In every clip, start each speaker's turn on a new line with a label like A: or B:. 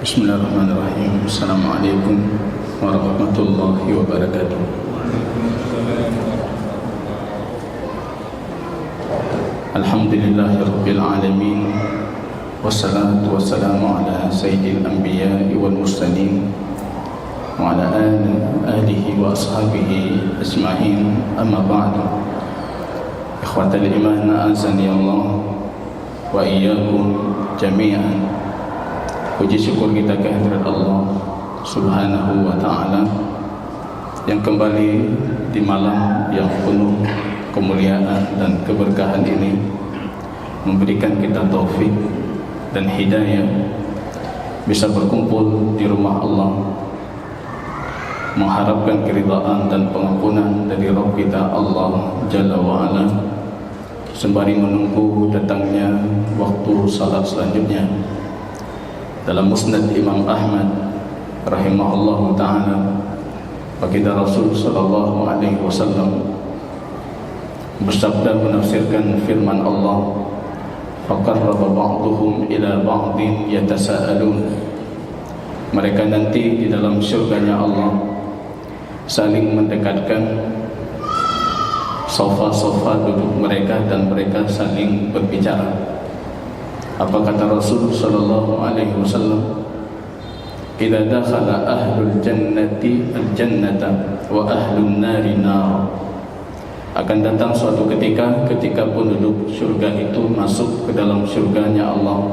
A: Bismillahirrahmanirrahim. Assalamualaikum warahmatullahi wabarakatuh. Alhamdulillahirabbil alamin. Wassalatu wassalamu ala sayyidil anbiya'i wal mursalin wa ala alihi wa ashabihi ajma'in. Amma ba'du. Ikhwatal iman, a'azzani Allah wa iyyakum jami'an. Puji syukur kita kehadirat Allah Subhanahu wa ta'ala yang kembali di malam yang penuh kemuliaan dan keberkahan ini memberikan kita taufik dan hidayah bisa berkumpul di rumah Allah, mengharapkan keridhaan dan pengampunan dari Rabb kita Allah Jalla wa'ala, sembari menunggu datangnya waktu salat selanjutnya. Dalam Musnad Imam Ahmad rahimahullahu ta'ala, baginda Rasul sallallahu alaihi wasallam bersabda menafsirkan firman Allah, faqarraba ba'duhum ila ba'din yatasaalun. Mereka nanti di dalam syurganya Allah saling mendekatkan sofa-sofa duduk mereka dan mereka saling berbicara. Apa kata Rasul sallallahu alaihi wasallam? Idza dakhala ahlul jannati al-jannata wa ahlun nari nar. Akan datang suatu ketika penduduk surga itu masuk ke dalam surganya Allah,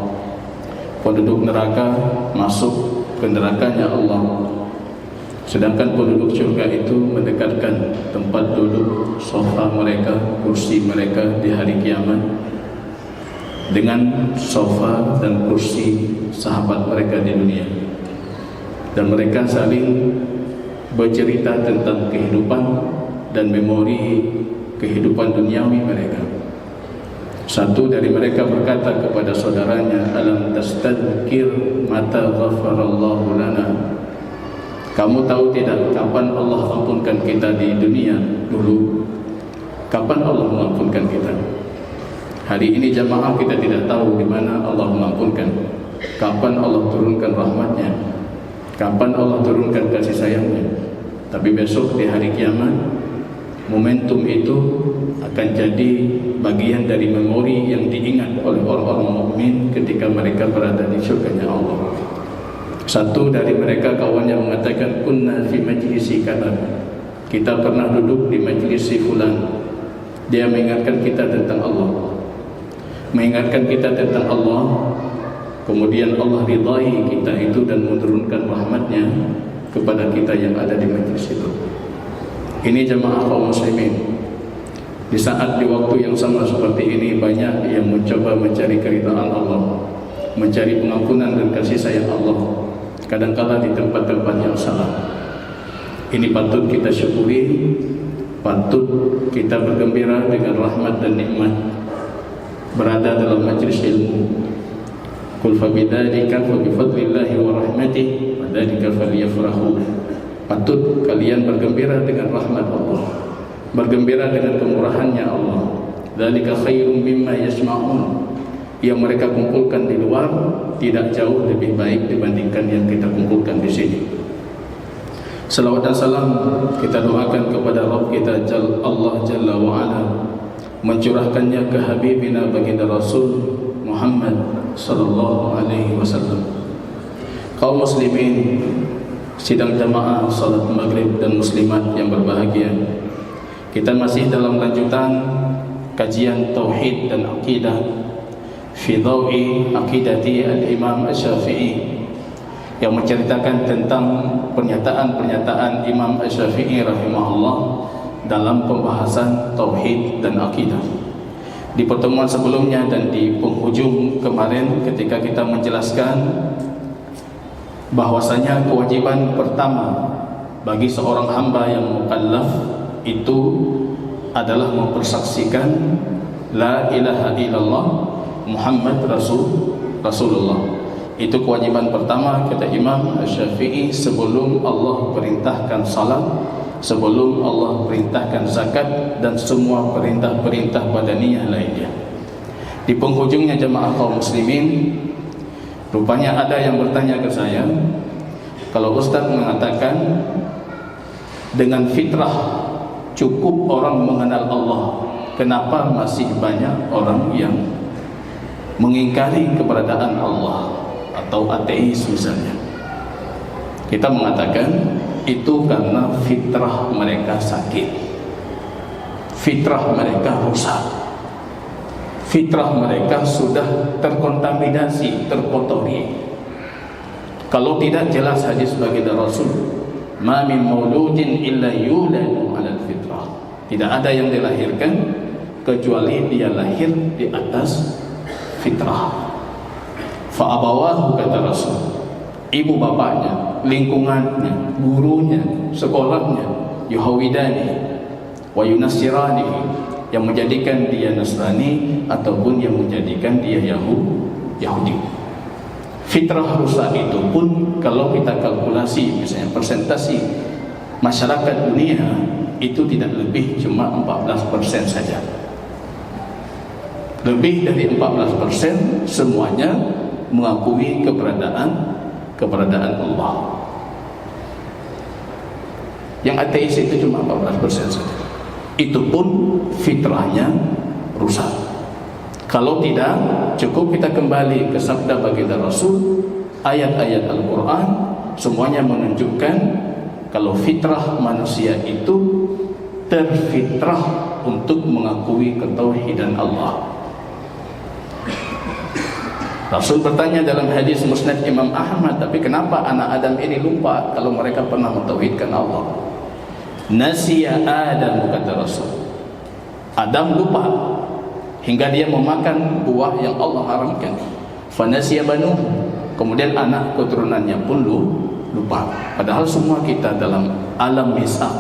A: penduduk neraka masuk ke nerakanya Allah. Sedangkan penduduk surga itu mendekatkan tempat duduk sofa mereka, kursi mereka di hari kiamat dengan sofa dan kursi sahabat mereka di dunia, dan mereka saling bercerita tentang kehidupan dan memori kehidupan duniawi mereka. Satu dari mereka berkata kepada saudaranya, alam tastadzkir mata ghafarallahu lana. Kamu tahu tidak kapan Allah ampunkan kita di dunia dulu? Kapan Allah mengampunkan kita? Hari ini jamaah kita tidak tahu di mana Allah mengampunkan, kapan Allah turunkan rahmatnya, kapan Allah turunkan kasih sayangnya. Tapi besok di hari kiamat, momentum itu akan jadi bagian dari memori yang diingat oleh orang-orang mukmin ketika mereka berada di surganya Allah. Satu dari mereka kawannya mengatakan, kunna fi majlisi kada. Kita pernah duduk di majlis si fulan. Dia mengingatkan kita tentang Allah, mengingatkan kita tentang Allah, kemudian Allah ridai kita itu dan menurunkan rahmatnya kepada kita yang ada di majlis itu. Ini jamaah kaum muslimin, di saat di waktu yang sama seperti ini banyak yang mencoba mencari keridhaan Allah, mencari pengampunan dan kasih sayang Allah, kadang-kala di tempat-tempat yang salah. Ini patut kita syukuri, patut kita bergembira dengan rahmat dan nikmat berada dalam majlis ilmu. Qul fa bidzalika fa bi fadlillahi wa rahmatihi wa dzalika falyafrahu. Patut kalian bergembira dengan rahmat Allah, bergembira dengan kemurahannya Allah. Dzalika khairum mimma yasma'un. Yang mereka kumpulkan di luar tidak jauh lebih baik dibandingkan yang kita kumpulkan di sini. Salawat dan salam kita doakan kepada Rabb kita Allah Jalla wa Ala, mencurahkannya ke Habibina baginda Rasul Muhammad sallallahu alaihi wasallam. Kaum muslimin, sidang jamaah salat maghrib dan muslimat yang berbahagia, kita masih dalam lanjutan kajian tauhid dan akidah fi dhawi aqidati al-Imam Asy-Syafi'i, yang menceritakan tentang pernyataan-pernyataan Imam Asy-Syafi'i rahimahullah dalam pembahasan tauhid dan akidah. Di pertemuan sebelumnya dan di penghujung kemarin ketika kita menjelaskan bahwasanya kewajiban pertama bagi seorang hamba yang mukallaf itu adalah mempersaksikan la ilaha illallah Muhammad Rasulullah. Itu kewajiban pertama kata Imam Asy-Syafi'i sebelum Allah perintahkan salat, sebelum Allah perintahkan zakat dan semua perintah-perintah badaniyah lainnya. Di penghujungnya jemaah kaum muslimin, Rupanya ada yang bertanya ke saya, kalau Ustaz mengatakan dengan fitrah cukup orang mengenal Allah, kenapa masih banyak orang yang mengingkari keberadaan Allah atau ateis misalnya? Kita mengatakan itu karena fitrah mereka sakit, fitrah mereka rusak, fitrah mereka sudah terkontaminasi, terkotori. Kalau tidak jelas hadis baginda Rasul, ma min mauludin illa yuladu 'alal fitrah. Tidak ada yang dilahirkan kecuali dia lahir di atas fitrah. Fa abawahu, kata Rasul, ibu bapaknya, lingkungannya, gurunya, sekolahnya, yuhawidani wa yunasirani, yang menjadikan dia Nasrani ataupun yang menjadikan dia Yahudi. Fitrah rusak itu pun kalau kita kalkulasi misalnya persentasi masyarakat dunia itu tidak lebih cuma 14% saja. Lebih dari 14% semuanya mengakui keberadaan Allah. Yang ateis itu cuma 14% saja. Itu pun fitrahnya rusak. Kalau tidak, cukup kita kembali ke sabda baginda Rasul, ayat-ayat Al-Quran, semuanya menunjukkan kalau fitrah manusia itu terfitrah untuk mengakui ketauhidan Allah. Rasul bertanya dalam hadis Musnad Imam Ahmad, tapi kenapa anak Adam ini lupa kalau mereka pernah mentauhidkan Allah? Nasiya Adam, kata Rasul. Adam lupa hingga dia memakan buah yang Allah haramkan. Fanasiya banu, kemudian anak keturunannya pun lupa. Padahal semua kita dalam alam mitsaq,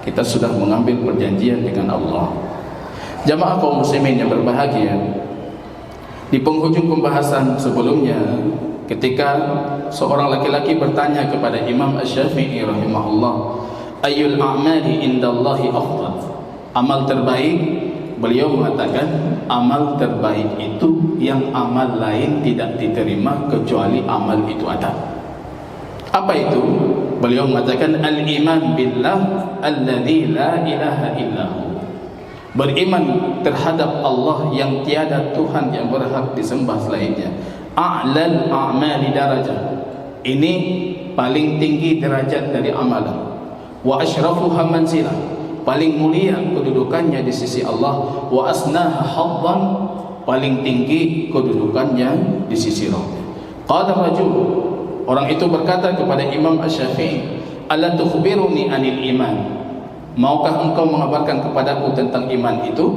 A: kita sudah mengambil perjanjian dengan Allah. Jamaah kaum muslimin yang berbahagia, di penghujung pembahasan sebelumnya, ketika seorang laki-laki bertanya kepada Imam Asy-Syafi'i rahimahullah, ayyul a'mali indallahi afdal, amal terbaik? Beliau mengatakan amal terbaik itu yang amal lain tidak diterima kecuali amal itu ada. Apa itu? Beliau mengatakan al-iman billah alladzi la ilaha illahu, beriman terhadap Allah yang tiada Tuhan yang berhak disembah selainnya. A'lal a'mali darajah, ini paling tinggi derajat dari amalan. Wa asyrafuha manzilah, paling mulia kedudukannya di sisi Allah. Wa asnaha haddan, paling tinggi kedudukannya di sisi Allah. Qala rajul, orang itu berkata kepada Imam Asy-Syafi'i, ala tukhbiruni anil iman, maukah engkau mengabarkan kepadaku tentang iman itu?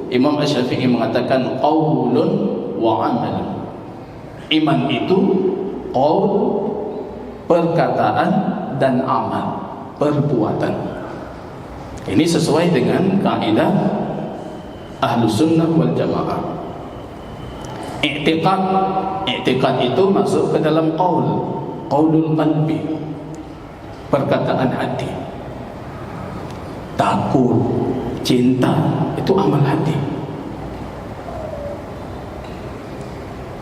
A: Imam Asy-Syafi'i mengatakan qaulun wa amal. Iman itu qaul, perkataan, dan amal, perbuatan. Ini sesuai dengan kaidah Ahlus Sunnah wal Jamaah. I'tiqad itu masuk ke dalam qaulul qalbi, perkataan hati. Takut, cinta, itu amal hati.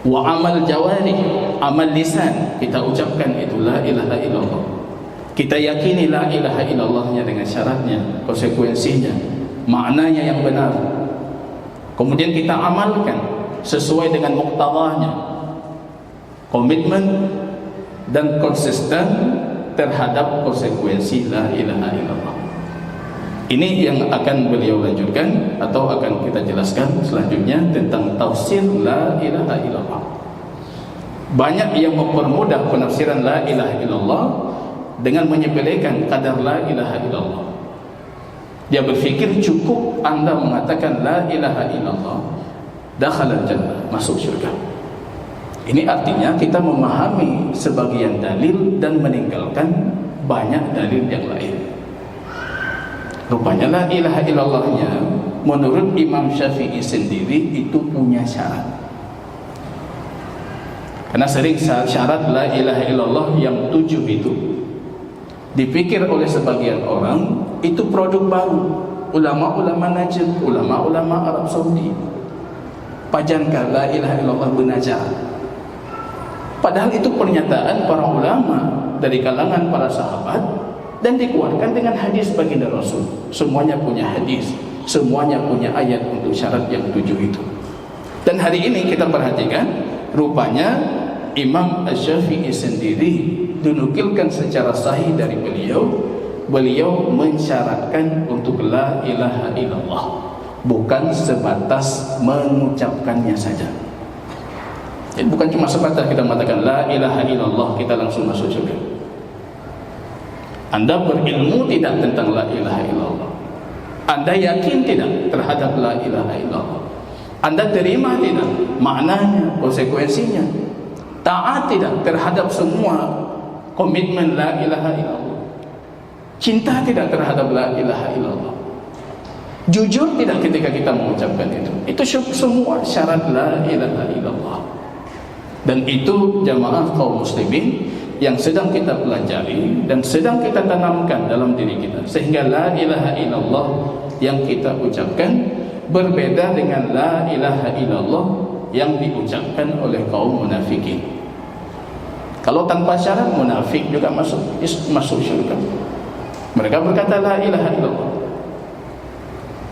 A: Wa amal jawarih, amal lisan, kita ucapkan itu la ilaha illallah. Kita yakini la ilaha illallahnya dengan syaratnya, konsekuensinya, maknanya yang benar. Kemudian kita amalkan sesuai dengan muktadahnya, komitmen dan konsisten terhadap konsekuensi la ilaha illallah. Ini yang akan beliau lanjutkan atau akan kita jelaskan selanjutnya tentang tafsir la ilaha illallah. Banyak yang mempermudah penafsiran la ilaha illallah dengan menyepelekan kadar la ilaha illallah. Dia berfikir cukup anda mengatakan la ilaha illallah, dakhalal jannah, masuk syurga. Ini artinya kita memahami sebagian dalil dan meninggalkan banyak dalil yang lain. Rupanya la ilaha illallahnya menurut Imam Syafi'i sendiri itu punya syarat. Karena sering syarat la ilaha illallah yang 7 itu dipikir oleh sebagian orang itu produk baru, ulama-ulama Najd, ulama-ulama Arab Saudi. Pajankah la ilaha illallah benajah? Padahal itu pernyataan para ulama dari kalangan para sahabat dan dikuatkan dengan hadis baginda Rasul. Semuanya punya hadis, semuanya punya ayat untuk syarat yang 7 itu. Dan hari ini kita perhatikan, rupanya Imam Asy-Syafi'i sendiri dinukilkan secara sahih dari beliau mensyaratkan untuk la ilaha illallah, bukan sebatas mengucapkannya saja. Jadi bukan cuma sebatas kita mengatakan la ilaha illallah kita langsung masuk surga. Anda berilmu tidak tentang la ilaha illallah? Anda yakin tidak terhadap la ilaha illallah? Anda terima tidak maknanya, konsekuensinya? Taat tidak terhadap semua komitmen la ilaha illallah? Cinta tidak terhadap la ilaha illallah? Jujur tidak ketika kita mengucapkan itu? Itu semua syarat la ilaha illallah. Dan itu jamaah kaum muslimin yang sedang kita pelajari dan sedang kita tanamkan dalam diri kita, sehingga la ilaha illallah yang kita ucapkan berbeda dengan la ilaha illallah yang diucapkan oleh kaum munafikin. Kalau tanpa syarat, munafik juga masuk syurga. Mereka berkata la ilaha illallah.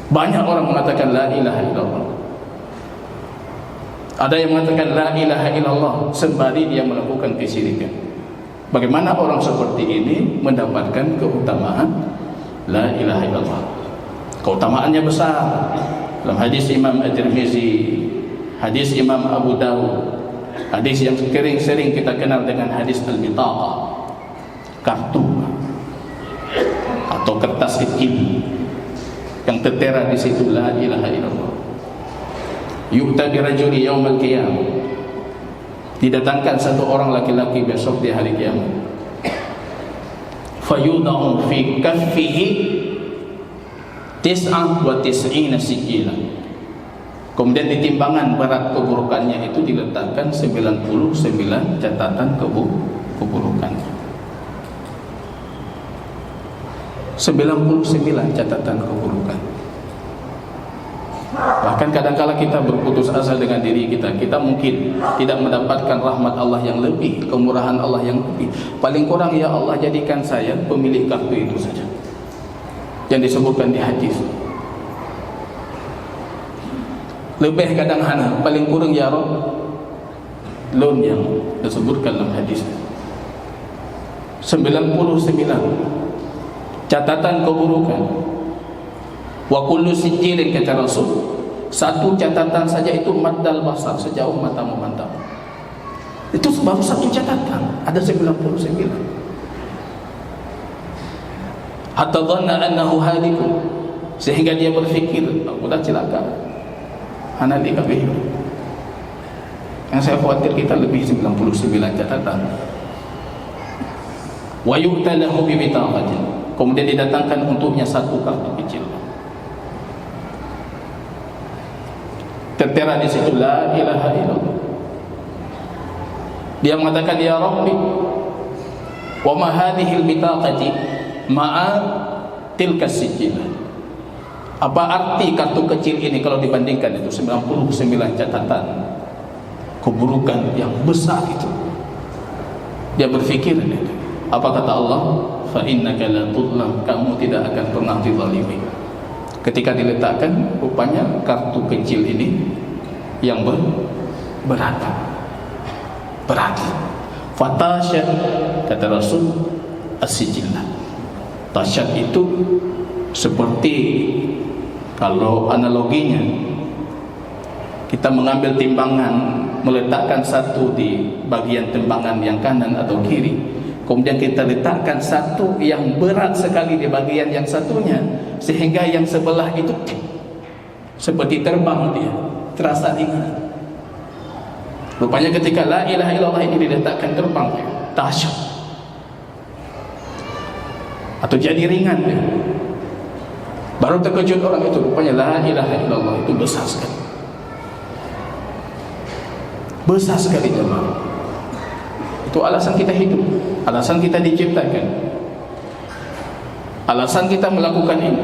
A: Banyak orang mengatakan la ilaha illallah. Ada yang mengatakan la ilaha illallah sembari dia melakukan kesyirikan. Bagaimana orang seperti ini mendapatkan keutamaan la ilaha illallah? Keutamaannya besar. Dalam hadis Imam At-Tirmizi, hadis Imam Abu Dawud, hadis yang sering kita kenal dengan hadis al-bitaqah, kartu atau kertas kecil yang tertera di situ la ilaha illallah. Yu'ta bi rajuli yaumal qiyamah, didatangkan satu orang laki-laki besok di hari kiamat. Fayudau fi kaffihi 99 sijilan. Kemudian di timbangan berat keburukannya itu diletakkan 99 catatan keburukan. 99 catatan keburukan. Bahkan kadang-kala kita berputus asa dengan diri kita. Kita mungkin tidak mendapatkan rahmat Allah yang lebih, kemurahan Allah yang lebih. Paling kurang ya Allah jadikan saya pemilik kartu itu saja yang disebutkan di hadis. Lebih kadang-kadang paling kurang ya Rabb loan yang disebutkan dalam hadis. 99 catatan keburukan. Wa kullu sijilin, kata Rasul, satu catatan saja itu maddal basar, sejauh mata memandang. Itu baru satu catatan, ada 99. Hatta dhanna annahu halikun, sehingga dia berfikir, aku dah celaka, ana li kabeh. Yang saya khawatir kita lebih 99 catatan. Wa yu'ta lahu bi bitaqatin, kemudian didatangkan untuknya satu kartu kecil. Tertera di situ la ilaha illallah. Dia mengatakan ya Rabbi, wa ma hadhihi al-bitaqati ma'a tilka sijilah. Apa arti kartu kecil ini kalau dibandingkan itu 99 catatan keburukan yang besar itu? Dia berfikir, apa kata Allah? Fa innaka la tudlam, kamu tidak akan pernah dizalimi. Ketika diletakkan, rupanya kartu kecil ini yang berat. Fatashat, kata Rasul, as-sijillah. Tasyat itu seperti, kalau analoginya, kita mengambil timbangan, meletakkan satu di bagian timbangan yang kanan atau kiri, kemudian kita letakkan satu yang berat sekali di bagian yang satunya, sehingga yang sebelah itu seperti terbang, dia terasa ringan. Rupanya ketika la ilaha illallah ini diletakkan, terbang dia, dahsyat, atau jadi ringan dia. Baru terkejut orang itu, rupanya la ilaha illallah itu besar sekali. Besar sekali jemaah. Itu alasan kita hidup, alasan kita diciptakan, alasan kita melakukan ini.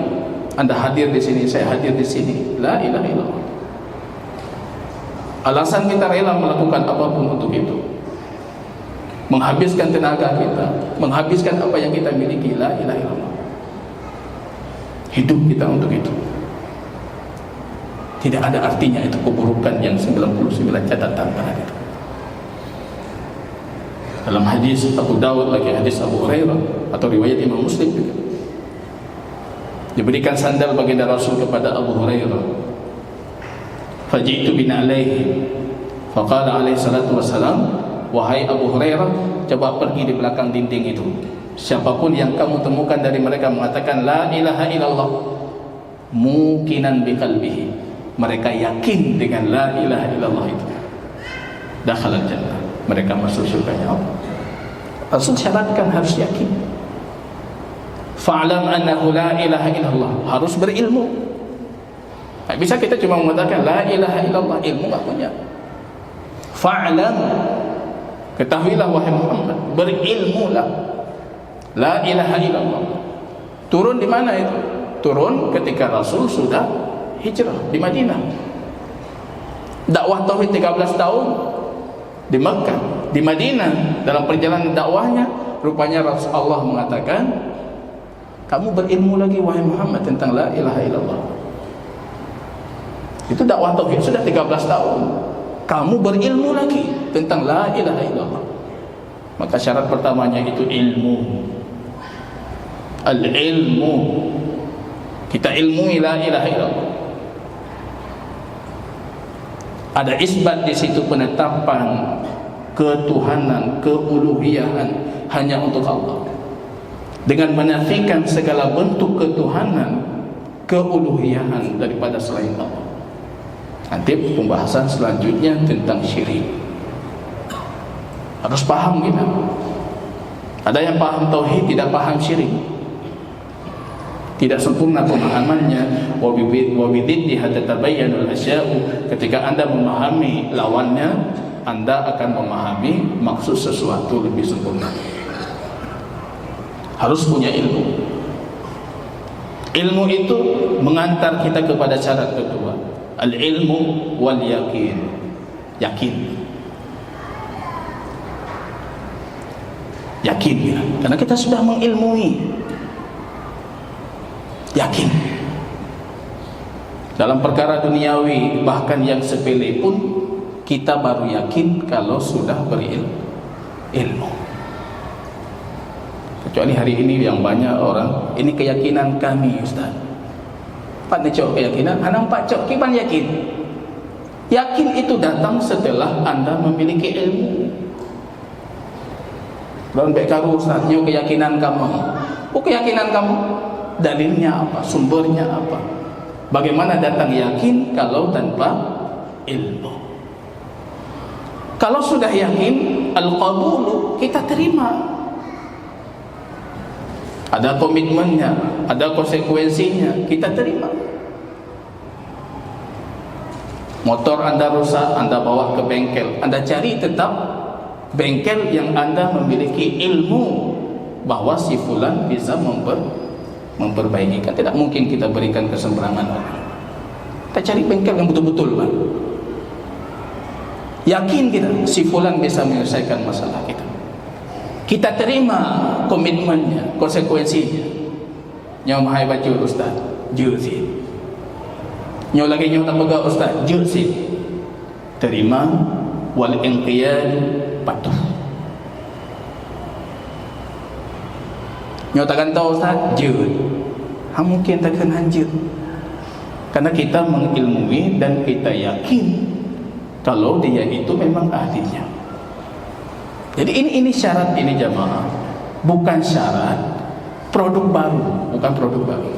A: Anda hadir di sini, saya hadir di sini, la ilaha illallah. Alasan kita rela melakukan apapun untuk itu. menghabiskan tenaga kita, menghabiskan apa yang kita miliki. La ilaha illallah. Hidup kita untuk itu. Tidak ada artinya itu keburukan yang 99 catatan pada itu. Dalam hadis Abu Dawud, lagi hadis Abu Hurairah, atau riwayat Imam Muslim juga, diberikan sandal baginda Rasul kepada Abu Hurairah. Faji'tu bina'alaihi, faqala alaihi salatu wassalam, wahai Abu Hurairah, coba pergi di belakang dinding itu. Siapapun yang kamu temukan dari mereka mengatakan la ilaha illallah muqinan biqalbihi, mereka yakin dengan la ilaha illallah itu, dakhalal jannah, mereka masuk surganya Allah. Rasul syaratkan harus yakin. Fa'lam annahu la ilaha illallah, harus berilmu. Tak bisa kita cuma mengatakan la ilaha illallah, ilmu tak punya. Fa'lam, ketahuilah wahai Muhammad, berilmulah. La ilaha illallah. Turun di mana itu? Turun ketika Rasul sudah hijrah di Madinah. Dakwah tauhid 13 tahun di Makkah. Di Madinah dalam perjalanan dakwahnya, rupanya Rasulullah mengatakan, kamu berilmu lagi wahai Muhammad tentang la ilaha illallah. Itu dakwah tauhid sudah 13 tahun. Kamu berilmu lagi tentang la ilaha illallah. Maka syarat pertamanya itu ilmu. Al-ilmu. Kita ilmui la ilaha illallah. Ada isbat di situ, penetapan ketuhanan, keuluhiyahan hanya untuk Allah, dengan menafikan segala bentuk ketuhanan, keuluhiyahan daripada selain Allah. Nanti pembahasan selanjutnya tentang syirik. Harus paham kita. Ada yang paham tauhid, tidak paham syirik. Tidak sempurna pemahamannya. Wa bididdiha tatabayyanul asya'u. Ketika Anda memahami lawannya, Anda akan memahami maksud sesuatu lebih sempurna. Harus punya ilmu. Ilmu itu mengantar kita kepada syarat kedua, al-ilmu wal yakin. Yakin. Yakin ya. Karena kita sudah mengilmui. Yakin. Dalam perkara duniawi, bahkan yang sepele pun, kita baru yakin kalau sudah berilmu. Kecuali hari ini yang banyak orang, ini keyakinan kami Ustaz. Pak necok keyakinan, nampak cok kiban yakin. Yakin itu datang setelah Anda memiliki ilmu. Lawan baik karu Ustaz, nyo keyakinan kamu. Oh, keyakinan kamu, dalilnya apa? Sumbernya apa? Bagaimana datang yakin kalau tanpa ilmu? Kalau sudah yakin, al-qabulu, kita terima. Ada komitmennya, ada konsekuensinya, kita terima. Motor Anda rusak, Anda bawa ke bengkel, Anda cari tetap bengkel yang Anda memiliki ilmu bahwa si fulan bisa memperbaiki. Kan tidak mungkin kita berikan kesembarangan orang. Kita cari bengkel yang betul-betul, Pak. Yakin kita si fulan bisa menyelesaikan masalah kita. Kita terima komitmennya, konsekuensinya. Nyaw mahai baca Ustaz, juzi. Nyaw lagi nyaw tak pegang Ustaz, juzi. Terima wal inqiyad, patuh. Nyaw takkan tahu Ustaz, jud. Mungkin takkan hanjut. Karena kita mengilmui dan kita yakin kalau dia itu memang ahlinya. Jadi ini syarat ini jamaah, bukan syarat produk baru, bukan produk baru.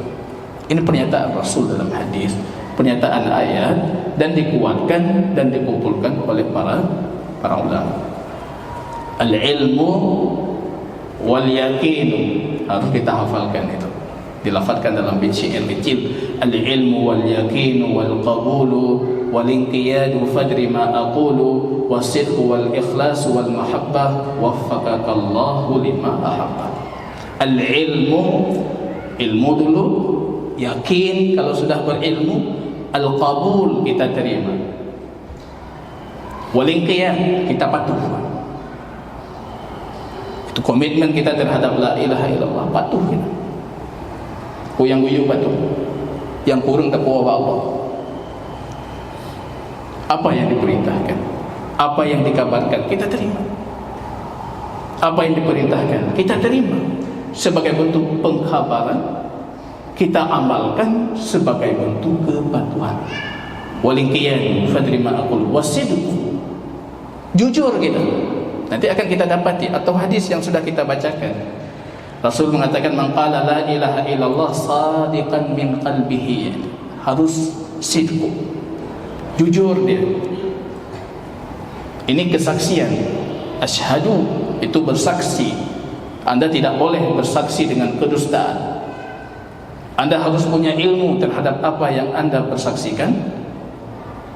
A: Ini pernyataan Rasul dalam hadis, pernyataan ayat, dan dikuatkan dan dikumpulkan oleh para ulama. Al-ilmu wal yaqinu, harus kita hafalkan itu. Dilafadzkan dalam syair kecil, al-ilmu wal yaqinu wal qabulu wal inqiyadu fadri ma aqulu wasidqu wal ikhlas wal mahabbah waffaqakallahu lima ahabba. Al-ilmu, ilmu dulu, yakin kalau sudah berilmu, al-qabul, kita terima, wal inqiyad, kita patuh. Itu komitmen kita terhadap la ilaha illallah, patuh kita. Yang guyup patuh, yang kurang takwa Allah. Apa yang diperintahkan, apa yang dikabarkan, kita terima. Apa yang diperintahkan, kita terima sebagai bentuk pengkhabaran, kita amalkan sebagai bentuk kepatuhan. Walingkiyan fadrima aqul wasidq, jujur kita. Nanti akan kita dapati atau hadis yang sudah kita bacakan, Rasul mengatakan man qala la ilaha illallah sadiqan min qalbihi, harus sidq, jujur dia. Ini kesaksian. Asyhadu itu bersaksi. Anda tidak boleh bersaksi dengan kedustaan. Anda harus punya ilmu terhadap apa yang Anda bersaksikan.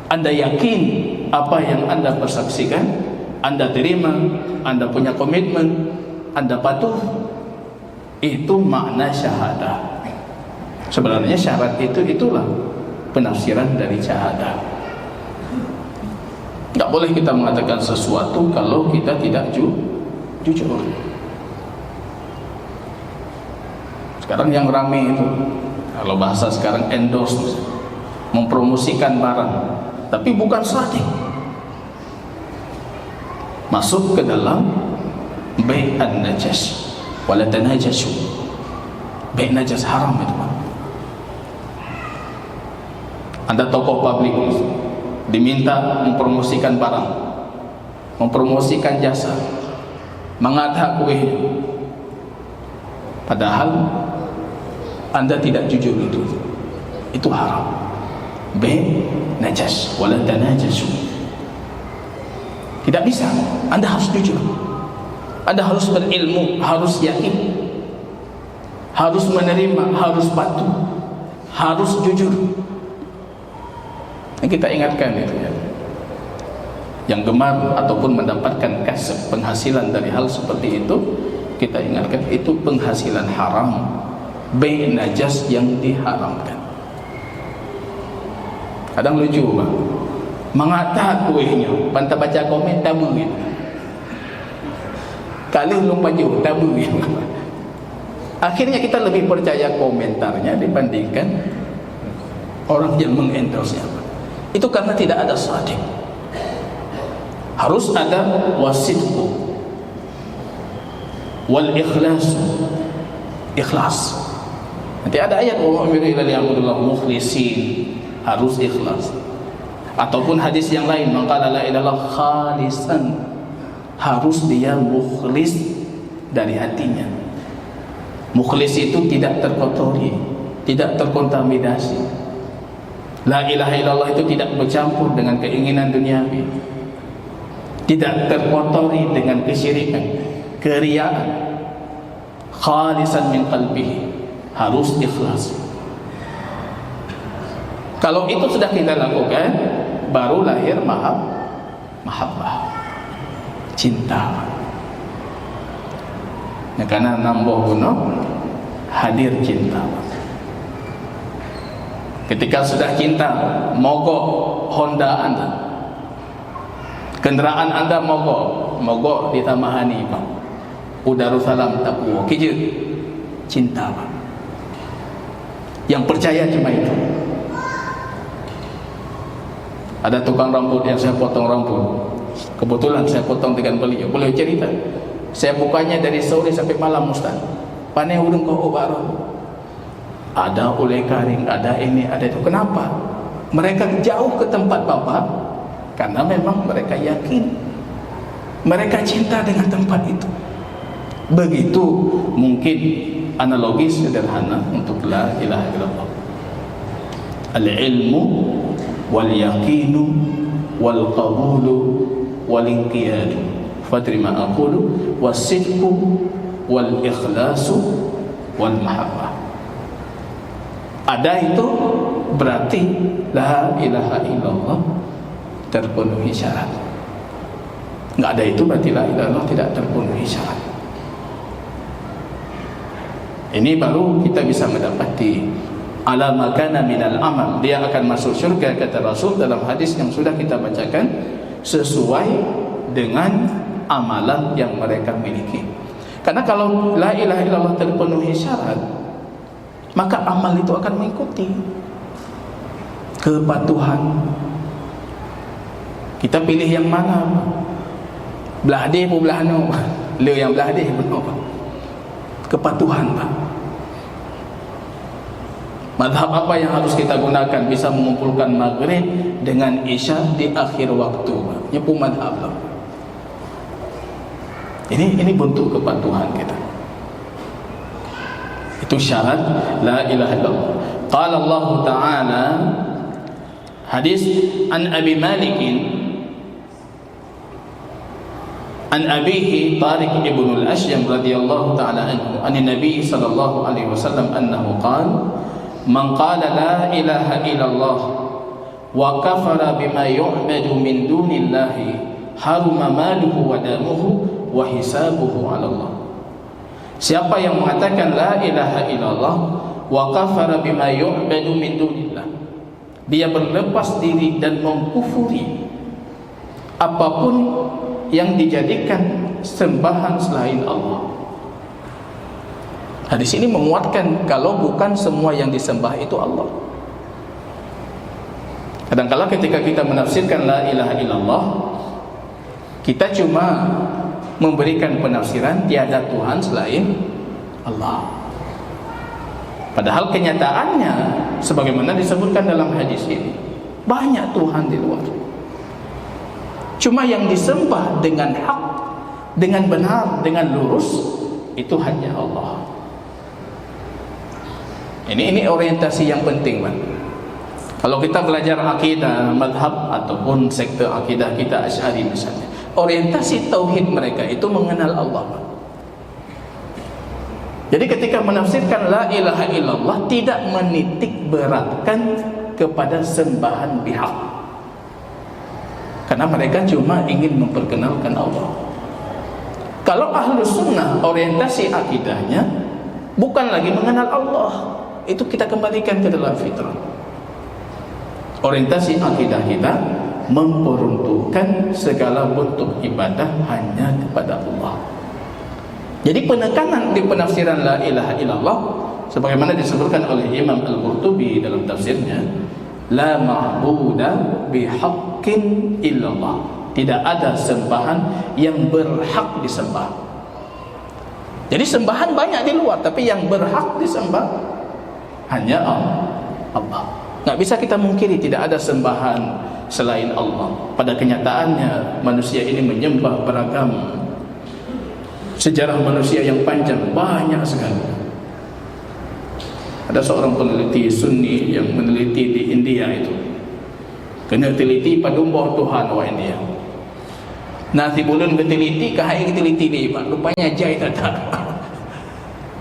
A: Anda yakin apa yang Anda bersaksikan, Anda terima, Anda punya komitmen, Anda patuh. Itu makna syahadah. Sebenarnya syarat itulah penafsiran dari syahadah. Tak boleh kita mengatakan sesuatu kalau kita tidak jujur. Sekarang yang ramai itu, kalau bahasa sekarang endorse, mempromosikan barang, tapi bukan sadiq. Masuk ke dalam bai'an najas, wala tanajashu. Bai' najas haram itu, Pak. Anda tokoh publik diminta mempromosikan barang, mempromosikan jasa, mengadha kuih, padahal Anda tidak jujur, itu haram. Bai' najas wala tanajashu. Tidak bisa. Anda harus jujur, Anda harus berilmu, harus yakin, harus menerima, harus patuh, harus jujur. Yang kita ingatkan itu ya, yang gemar ataupun mendapatkan kasab, penghasilan dari hal seperti itu, kita ingatkan itu penghasilan haram, bai' najas yang diharamkan. Kadang lucu, Pak, mengata kuihnya, bantah baca komen tabu gitu. Kalau belum baju tabu gitu. Akhirnya kita lebih percaya komentarnya dibandingkan orang yang mengendorse. Itu karena tidak ada sadiq. Harus ada wasidqu wal ikhlas. Ikhlas. Nanti ada ayat wa umiru ila liya'budullah mukhlisin, harus ikhlas. Ataupun hadis yang lain, man qala la ilaha illallah khalisan, harus dia mukhlis dari hatinya. Mukhlis itu tidak terkotori, tidak terkontaminasi. La ilaha illallah itu tidak bercampur dengan keinginan duniawi, tidak terkotori dengan kesyirikan, keriyaan. Khalisan min qalbihi, harus ikhlas. Kalau itu sudah kita lakukan, baru lahir mahabbah, cinta. Ya, karena nambah guna hadir cinta. Ketika sudah cinta, mogok Honda Anda, kendaraan Anda mogok di Tamahani, Pak, Udarussalam Tapuwo, kerja cinta, Pak. Yang percaya cuma itu. Ada tukang rambut yang saya potong rambut, kebetulan saya potong dengan beliau cerita, saya bukanya dari sore sampai malam, Ustaz. Panai urung kau baru. Ada oleh karing, ada ini, ada itu. Kenapa? Mereka jauh ke tempat Bapak karena memang mereka yakin, mereka cinta dengan tempat itu. Begitu mungkin analogi sederhana untuk la ilaha illallah. Al-ilmu wal yaqinu wal qabulu wal inqiyadu fadrima aqulu wasidqu wal ikhlasu wal mahabbah. Ada itu berarti la ilaha illallah terpenuhi syarat. Enggak ada itu berarti la ilaha illallah tidak terpenuhi syarat. Ini baru kita bisa mendapati ala makana minal amal, dia akan masuk syurga, kata Rasul dalam hadis yang sudah kita bacakan, sesuai dengan amalan yang mereka miliki. Karena kalau la ilaha illallah terpenuhi syarat, maka amal itu akan mengikuti. Kepatuhan, kita pilih yang mana? Belah dia pun belah no. Le yang belah dia pun no. Kepatuhan, Pak. Madhab apa yang harus kita gunakan bisa mengumpulkan maghrib dengan isya di akhir waktu, Pak? Ini pun madhab, Pak. Ini bentuk kepatuhan kita. Itu syarat la ilaha illallah. Qala Allah Ta'ala, hadis an Abi Malik an abihi Tariq ibn al-Ashyam radhiyallahu ta'ala anhu an Nabi sallallahu alaihi wasallam annahu qala man qala la ilaha illallah wa kafara bima yu'badu min dunillahi haruma maluhu wa damuhu wa hisabuhu 'ala Allah. Siapa yang mengatakan la ilaha illallah wa kafara bima yu'badu min dunillah, dia berlepas diri dan mengkufuri apapun yang dijadikan sembahan selain Allah. Hadis ini menguatkan kalau bukan semua yang disembah itu Allah. Kadang-kala ketika kita menafsirkan la ilaha illallah, kita cuma memberikan penafsiran tiada Tuhan selain Allah. Padahal kenyataannya sebagaimana disebutkan dalam hadis ini, banyak Tuhan di luar. Cuma yang disembah dengan hak, dengan benar, dengan lurus, itu hanya Allah. Ini orientasi yang penting, Pak. Kalau kita belajar akidah, madhab ataupun sekte akidah kita Asy'ari misalnya, orientasi tauhid mereka itu mengenal Allah, Pak. Jadi ketika menafsirkan la ilaha illallah, tidak menitik beratkan kepada sembahan bihak, karena mereka cuma ingin memperkenalkan Allah. Kalau Ahlus Sunnah orientasi akidahnya bukan lagi mengenal Allah, itu kita kembalikan ke dalam fitrah. Orientasi akidah kita memperuntukkan segala bentuk ibadah hanya kepada Allah. Jadi penekanan di penafsiran la ilaha illallah sebagaimana disebutkan oleh Imam Al-Qurtubi dalam tafsirnya, la ma'buda bihaqqin illallah, tidak ada sembahan yang berhak disembah. Jadi sembahan banyak di luar, tapi yang berhak disembah hanya Allah. Nggak bisa kita mungkiri tidak ada sembahan selain Allah. Pada kenyataannya manusia ini menyembah beragam. Sejarah manusia yang panjang banyak sekali. Ada seorang peneliti Sunni yang meneliti di India itu, kena teliti padumboh Tuhan wa India. Nanti bulan keteliti kahai keteliti ni, Pak. Rupanya jai tak.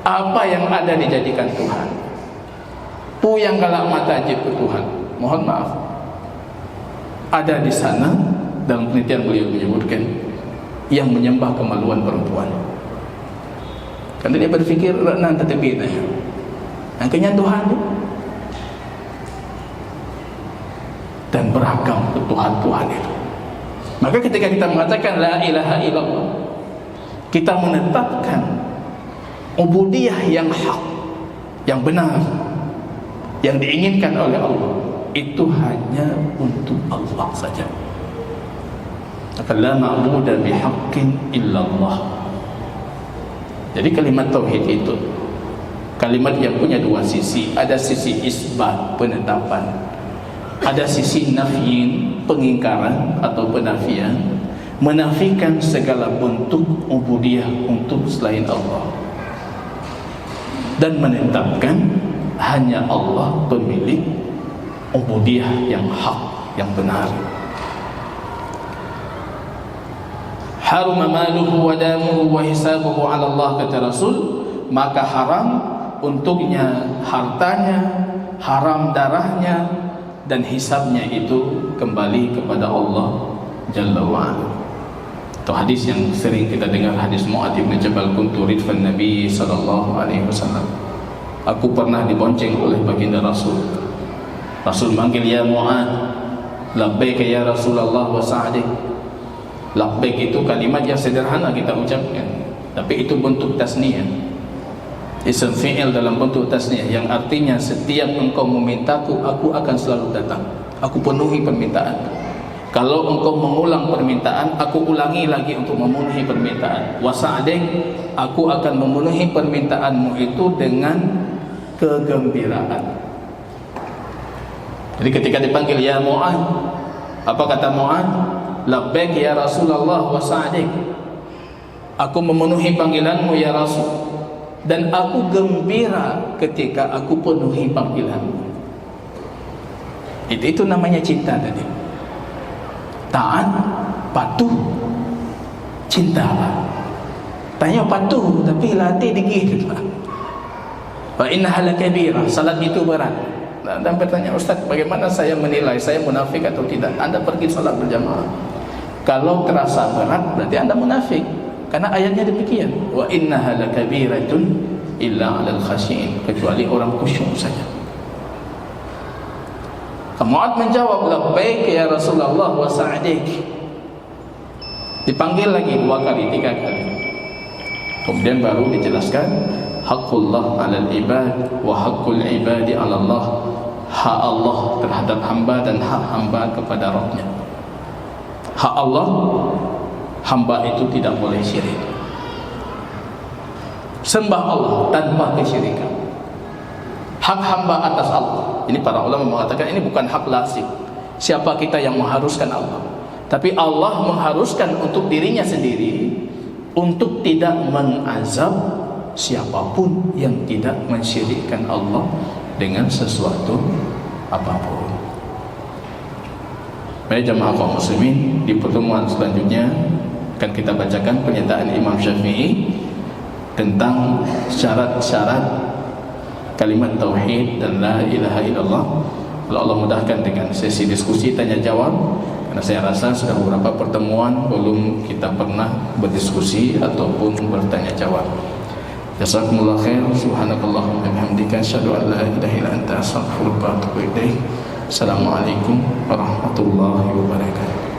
A: Apa yang ada dijadikan Tuhan. Pu yang galak mata je ke Tuhan. Mohon maaf. Ada di sana dalam penelitian beliau menyebutkan yang menyembah kemaluan perempuan. Karena dia berfikir nan tetapi tanya. Angkanya Tuhan tu. Dan beragam ke Tuhan-Tuhan itu. Maka ketika kita mengatakan la ilaha illallah, kita menetapkan ubudiyah yang hak, yang benar, yang diinginkan oleh Allah, itu hanya untuk Allah saja. La ma'buda bihaqqin illallah. Jadi kalimat tauhid itu kalimat yang punya dua sisi. Ada sisi isbat, penetapan. Ada sisi nafyin, pengingkaran atau penafian, menafikan segala bentuk ubudiyah untuk selain Allah, dan menetapkan hanya Allah pemilik ubudiyah yang hak, yang benar. Haruma maluhu wa damuhu wa hisabuhu 'ala Allah, kata Rasul, maka haram untuknya hartanya, haram darahnya, dan hisabnya itu kembali kepada Allah Jalla wa'ala. Itu hadis yang sering kita dengar, hadis Mu'adz bin Jabal, kuntu ridfan Nabi sallallahu alaihi wasallam. Aku pernah dibonceng oleh baginda Rasul. Rasul manggil, ya Mu'adz, labbaik ya Rasulullah wa sa'dik. Labbaik itu kalimat yang sederhana kita ucapkan. Tapi itu bentuk tasniyah, isim fi'il dalam bentuk tasniyah, yang artinya setiap engkau memintaku, aku akan selalu datang, aku penuhi permintaan. Kalau engkau mengulang permintaan, aku ulangi lagi untuk memenuhi permintaan. Wasa'adik, aku akan memenuhi permintaanmu itu dengan kegembiraan. Jadi ketika dipanggil ya Mu'ad, apa kata Mu'ad? Labbaik ya Rasulullah wasa'adik, aku memenuhi panggilanmu ya Rasul, dan aku gembira ketika aku penuhi panggilanmu. Itu namanya cinta tadi. Taat, patuh, cinta. Tanya patuh tapi latih dikit. Wa innaha lakabirah, salat itu berat. Dan bertanya, Ustaz, bagaimana saya menilai saya munafik atau tidak? Anda pergi salat berjamaah, kalau terasa berat berarti Anda munafik, karena ayatnya demikian. Wa innaha lakabiratun illa 'alal khashi'in, kecuali orang khusyuk saja. Mu'ad menjawab, labbaik ya Rasulullah wa sa'adik. Dipanggil lagi 2 kali, 3 kali. Kemudian baru dijelaskan haqqullah 'alal ibad wa haqqul ibadi 'ala Allah. Hak Allah terhadap hamba dan hak hamba kepada Rabb-Nya. Hak Allah, hamba itu tidak boleh syirik. Sembah Allah tanpa kesyirikan. Hak hamba atas Allah. Ini para ulama mengatakan ini bukan hak lazim. Siapa kita yang mengharuskan Allah? Tapi Allah mengharuskan untuk dirinya sendiri untuk tidak mengazab siapapun yang tidak mensyirikkan Allah dengan sesuatu apapun. Baik jemaah kaum muslimin, di pertemuan selanjutnya akan kita bacakan pernyataan Imam Syafi'i tentang syarat-syarat kalimat tauhid dan la ilaha illallah. Kalau Allah mudahkan dengan sesi diskusi tanya jawab, karena saya rasa sudah beberapa pertemuan belum kita pernah berdiskusi ataupun bertanya jawab. Jazakumullah khair. Subhanakallahumma wa bihamdika asyhadu an la ilaha illa anta astaghfiruka wa atubu ilaik. Assalamualaikum warahmatullahi wabarakatuh.